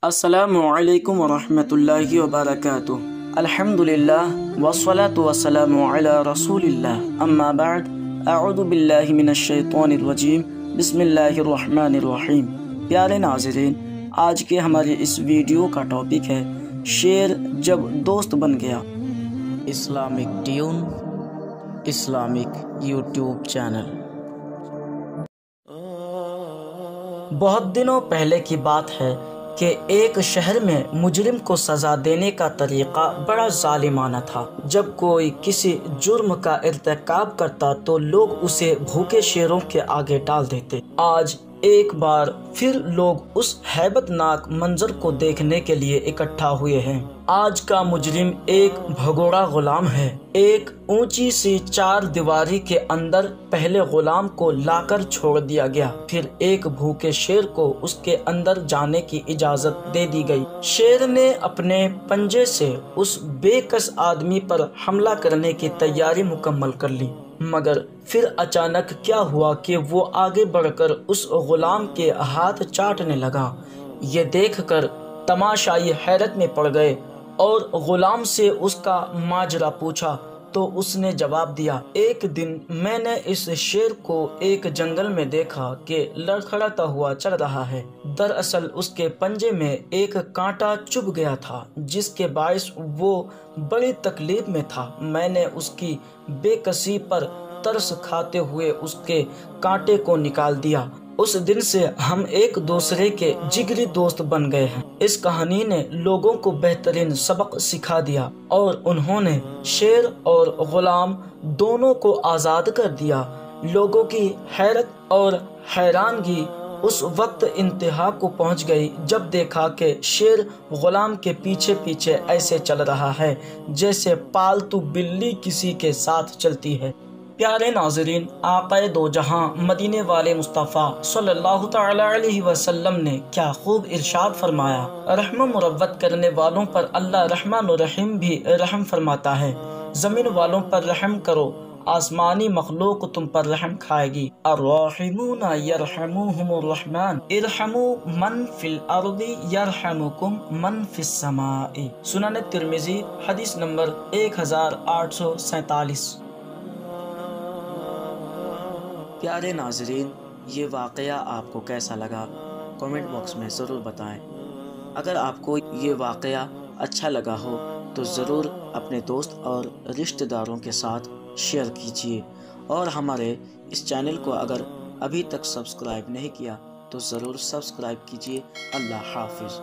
السلام علیکم ورحمۃ اللہ وبرکاتہ۔ الحمدللہ والصلاة والسلام علی رسول اللہ، اما بعد، اعوذ باللہ من الشیطان الرجیم، بسم اللہ الرحمن الرحیم۔ پیارے ناظرین، آج کے ہمارے اس ویڈیو کا ٹاپک ہے شیر جب دوست بن گیا۔ Islamic tune Islamic YouTube channel. بہت دنوں پہلے کی بات ہے کہ ایک شہر میں مجرم کو سزا دینے کا طریقہ بڑا ظالمانہ تھا۔ جب کوئی کسی جرم کا ارتکاب کرتا تو لوگ اسے بھوکے شیروں کے آگے ڈال دیتے۔ آج ایک بار پھر لوگ اس ہیبت ناک منظر کو دیکھنے کے لیے اکٹھا ہوئے ہیں۔ آج کا مجرم ایک بھگوڑا غلام ہے۔ ایک اونچی سی چار دیواری کے اندر پہلے غلام کو لا کر چھوڑ دیا گیا، پھر ایک بھوکے شیر کو اس کے اندر جانے کی اجازت دے دی گئی۔ شیر نے اپنے پنجے سے اس بے کس آدمی پر حملہ کرنے کی تیاری مکمل کر لی، مگر پھر اچانک کیا ہوا کہ وہ آگے بڑھ کر اس غلام کے ہاتھ چاٹنے لگا۔ یہ دیکھ کر تماشائی حیرت میں پڑ گئے اور غلام سے اس کا ماجرا پوچھا تو اس نے جواب دیا، ایک دن میں نے اس شیر کو ایک جنگل میں دیکھا کہ لڑکھڑاتا ہوا چل رہا ہے۔ دراصل اس کے پنجے میں ایک کانٹا چبھ گیا تھا جس کے باعث وہ بڑی تکلیف میں تھا۔ میں نے اس کی بے کسی پر ترس کھاتے ہوئے اس کے کانٹے کو نکال دیا۔ اس دن سے ہم ایک دوسرے کے جگری دوست بن گئے ہیں۔ اس کہانی نے لوگوں کو بہترین سبق سکھا دیا اور انہوں نے شیر اور غلام دونوں کو آزاد کر دیا۔ لوگوں کی حیرت اور حیرانگی اس وقت انتہا کو پہنچ گئی جب دیکھا کہ شیر غلام کے پیچھے پیچھے ایسے چل رہا ہے جیسے پالتو بلی کسی کے ساتھ چلتی ہے۔ پیارے ناظرین، آقا دو جہاں مدینے والے مصطفیٰ صلی اللہ تعالی علیہ وسلم نے کیا خوب ارشاد فرمایا، رحم و مروت کرنے والوں پر اللہ رحمان و رحیم بھی رحم فرماتا ہے۔ زمین والوں پر رحم کرو، آسمانی مخلوق تم پر رحم کھائے گی۔ الراحمون یرحمہم الرحمن، ارحموا من فی الارض یرحمکم من فی السماء۔ سنن ترمذی، حدیث نمبر 1847۔ پیارے ناظرین، یہ واقعہ آپ کو کیسا لگا کامنٹ باکس میں ضرور بتائیں۔ اگر آپ کو یہ واقعہ اچھا لگا ہو تو ضرور اپنے دوست اور رشتہ داروں کے ساتھ شیئر کیجیے، اور ہمارے اس چینل کو اگر ابھی تک سبسکرائب نہیں کیا تو ضرور سبسکرائب کیجیے۔ اللہ حافظ۔